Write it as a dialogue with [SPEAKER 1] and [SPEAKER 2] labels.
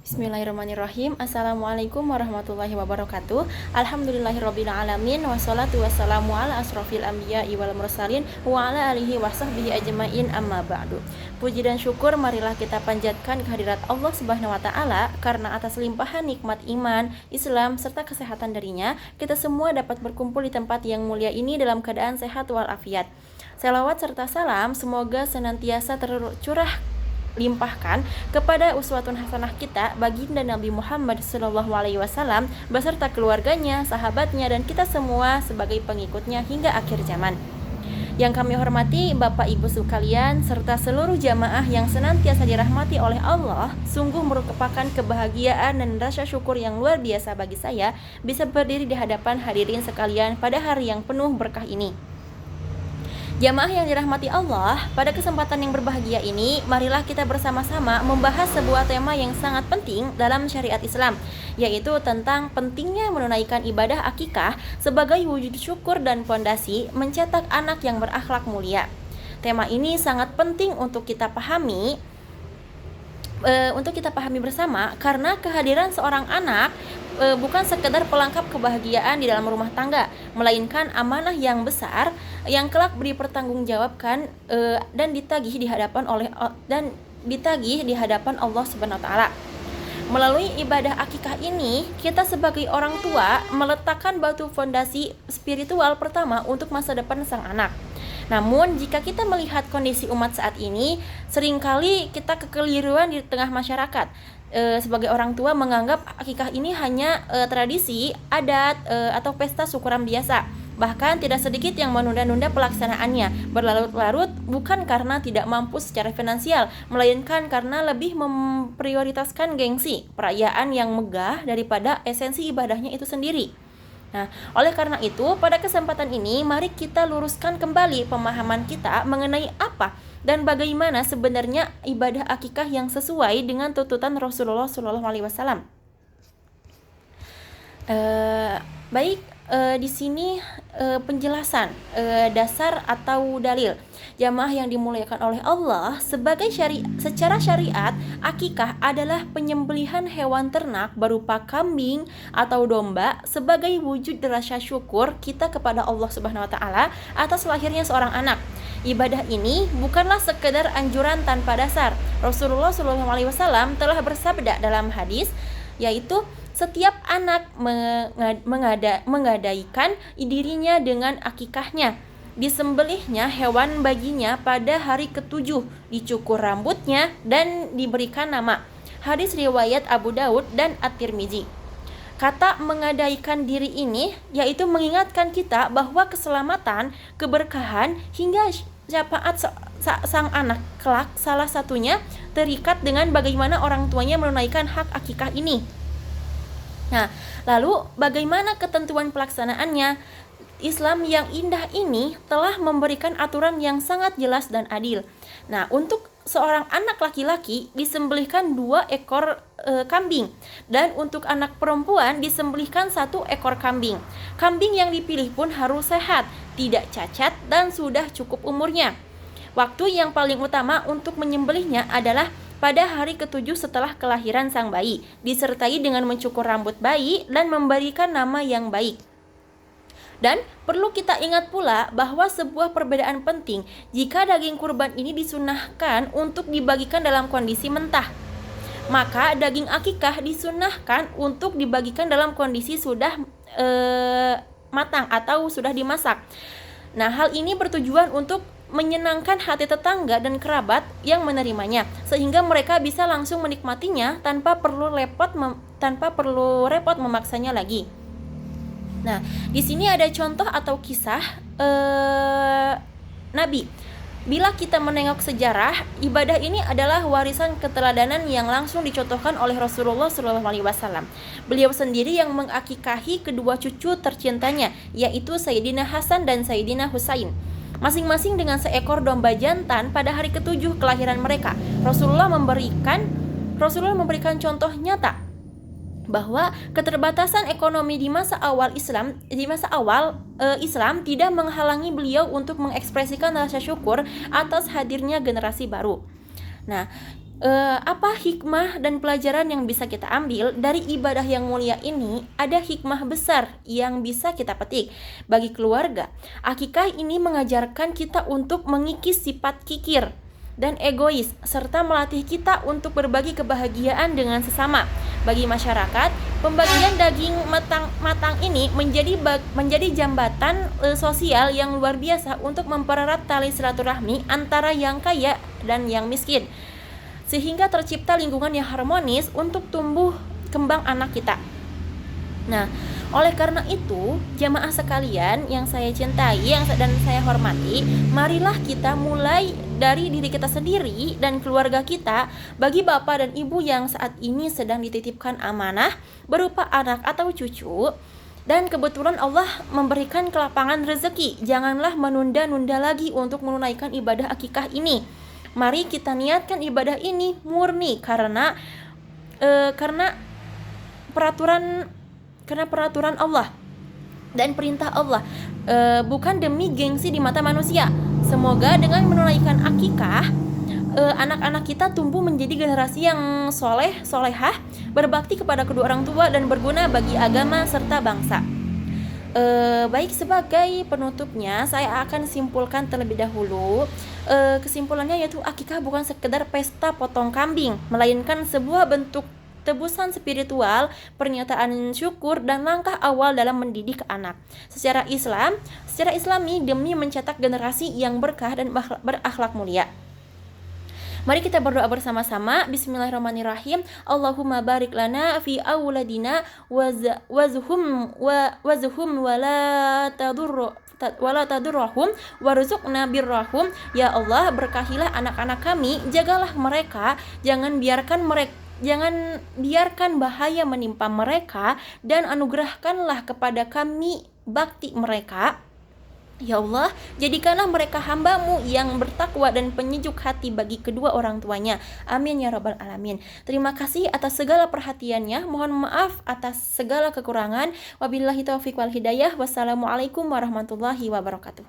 [SPEAKER 1] Bismillahirrahmanirrahim. Assalamualaikum warahmatullahi wabarakatuh. Alhamdulillahirabbil alamin wassalatu wassalamu ala asrofil anbiya'i wal mursalin wa ala alihi wasahbihi ajmain amma ba'du. Puji dan syukur marilah kita panjatkan kehadirat Allah Subhanahu wa taala karena atas limpahan nikmat iman, Islam serta kesehatan darinya, kita semua dapat berkumpul di tempat yang mulia ini dalam keadaan sehat walafiat. Selawat serta salam semoga senantiasa tercurah limpahkan kepada uswatun hasanah kita baginda Nabi Muhammad SAW beserta keluarganya, sahabatnya, dan kita semua sebagai pengikutnya hingga akhir zaman. Yang kami hormati Bapak Ibu sekalian serta seluruh jamaah yang senantiasa dirahmati oleh Allah, sungguh merupakan kebahagiaan dan rasa syukur yang luar biasa bagi saya bisa berdiri di hadapan hadirin sekalian pada hari yang penuh berkah ini. Jamaah yang dirahmati Allah, pada kesempatan yang berbahagia ini, marilah kita bersama-sama membahas sebuah tema yang sangat penting dalam syariat Islam, yaitu tentang pentingnya menunaikan ibadah akikah sebagai wujud syukur dan fondasi mencetak anak yang berakhlak mulia. Tema ini sangat penting untuk kita pahami bersama karena kehadiran seorang anak bukan sekedar pelengkap kebahagiaan di dalam rumah tangga, melainkan amanah yang besar yang kelak dipertanggungjawabkan dan ditagih di hadapan Allah Subhanahu wa taala. Melalui ibadah akikah ini, kita sebagai orang tua meletakkan batu fondasi spiritual pertama untuk masa depan sang anak. Namun, jika kita melihat kondisi umat saat ini, seringkali kita kekeliruan di tengah masyarakat. Sebagai orang tua menganggap akikah ini hanya tradisi, adat, atau pesta syukuran biasa. Bahkan tidak sedikit yang menunda-nunda pelaksanaannya berlarut-larut bukan karena tidak mampu secara finansial, melainkan karena lebih memprioritaskan gengsi, perayaan yang megah daripada esensi ibadahnya itu sendiri. Nah, oleh karena itu, pada kesempatan ini, mari kita luruskan kembali pemahaman kita mengenai apa dan bagaimana sebenarnya ibadah akikah yang sesuai dengan tuntutan Rasulullah SAW. Di sini penjelasan dasar atau dalil. Jamaah yang dimuliakan oleh Allah, secara syariat, akikah adalah penyembelihan hewan ternak berupa kambing atau domba sebagai wujud rasa syukur kita kepada Allah Subhanahu wa taala atas lahirnya seorang anak. Ibadah ini bukanlah sekedar anjuran tanpa dasar. Rasulullah SAW telah bersabda dalam hadis, yaitu setiap anak menggadaikan dirinya dengan akikahnya. Disembelihnya hewan baginya pada hari ke-7, dicukur rambutnya dan diberikan nama. Hadis riwayat Abu Daud dan At-Tirmizi. Kata mengadaikan diri ini yaitu mengingatkan kita bahwa keselamatan, keberkahan hingga syafaat sang anak kelak salah satunya terikat dengan bagaimana orang tuanya menunaikan hak akikah ini. Nah, lalu bagaimana ketentuan pelaksanaannya? Islam yang indah ini telah memberikan aturan yang sangat jelas dan adil. Nah, untuk seorang anak laki-laki disembelihkan 2 ekor kambing, dan untuk anak perempuan disembelihkan 1 ekor kambing. Kambing yang dipilih pun harus sehat, tidak cacat, dan sudah cukup umurnya. Waktu yang paling utama untuk menyembelihnya adalah pada hari ke-7 setelah kelahiran sang bayi, disertai dengan mencukur rambut bayi dan memberikan nama yang baik. Dan perlu kita ingat pula bahwa sebuah perbedaan penting jika daging kurban ini disunahkan untuk dibagikan dalam kondisi mentah, maka daging akikah disunahkan untuk dibagikan dalam kondisi sudah matang atau sudah dimasak. Nah, hal ini bertujuan untuk menyenangkan hati tetangga dan kerabat yang menerimanya, sehingga mereka bisa langsung menikmatinya tanpa perlu repot memaksanya lagi. Nah, di sini ada contoh atau kisah Nabi. Bila kita menengok sejarah, ibadah ini adalah warisan keteladanan yang langsung dicontohkan oleh Rasulullah SAW. Beliau sendiri yang mengakikahi kedua cucu tercintanya, yaitu Sayyidina Hasan dan Sayyidina Husain, masing-masing dengan seekor domba jantan pada hari ke-7 kelahiran mereka. Rasulullah memberikan contoh nyata bahwa keterbatasan ekonomi di masa awal Islam tidak menghalangi beliau untuk mengekspresikan rasa syukur atas hadirnya generasi baru. Nah, Apa hikmah dan pelajaran yang bisa kita ambil dari ibadah yang mulia ini? Ada hikmah besar yang bisa kita petik. Bagi keluarga, akikah ini mengajarkan kita untuk mengikis sifat kikir dan egois, serta melatih kita untuk berbagi kebahagiaan dengan sesama. Bagi masyarakat, pembagian daging matang ini menjadi jambatan sosial yang luar biasa untuk mempererat tali silaturahmi antara yang kaya dan yang miskin, sehingga tercipta lingkungan yang harmonis untuk tumbuh kembang anak kita. Nah, oleh karena itu, jamaah sekalian yang saya cintai dan saya hormati, marilah kita mulai dari diri kita sendiri dan keluarga kita. Bagi bapak dan ibu yang saat ini sedang dititipkan amanah berupa anak atau cucu, dan kebetulan Allah memberikan kelapangan rezeki, janganlah menunda-nunda lagi untuk menunaikan ibadah akikah ini. Mari kita niatkan ibadah ini murni karena peraturan Allah dan perintah Allah, bukan demi gengsi di mata manusia. Semoga dengan menunaikan akikah, anak-anak kita tumbuh menjadi generasi yang solehah, berbakti kepada kedua orang tua dan berguna bagi agama serta bangsa. Baik, sebagai penutupnya saya akan simpulkan terlebih dahulu. Kesimpulannya yaitu akikah bukan sekedar pesta potong kambing, melainkan sebuah bentuk tebusan spiritual, pernyataan syukur, dan langkah awal dalam mendidik anak secara Islami demi mencetak generasi yang berkah dan berakhlak mulia. Mari kita berdoa bersama-sama. Bismillahirrahmanirrahim. Allahumma barik lana fi auladina wazhum wala tadurrahum warzuqna birrahum. Ya Allah, berkahilah anak-anak kami, jagalah mereka, jangan biarkan bahaya menimpa mereka, dan anugerahkanlah kepada kami bakti mereka. Ya Allah, jadikanlah mereka hamba-Mu yang bertakwa dan penyejuk hati bagi kedua orang tuanya. Amin ya rabbal alamin. Terima kasih atas segala perhatiannya. Mohon maaf atas segala kekurangan. Wabillahi taufiq wal hidayah. Wassalamualaikum warahmatullahi wabarakatuh.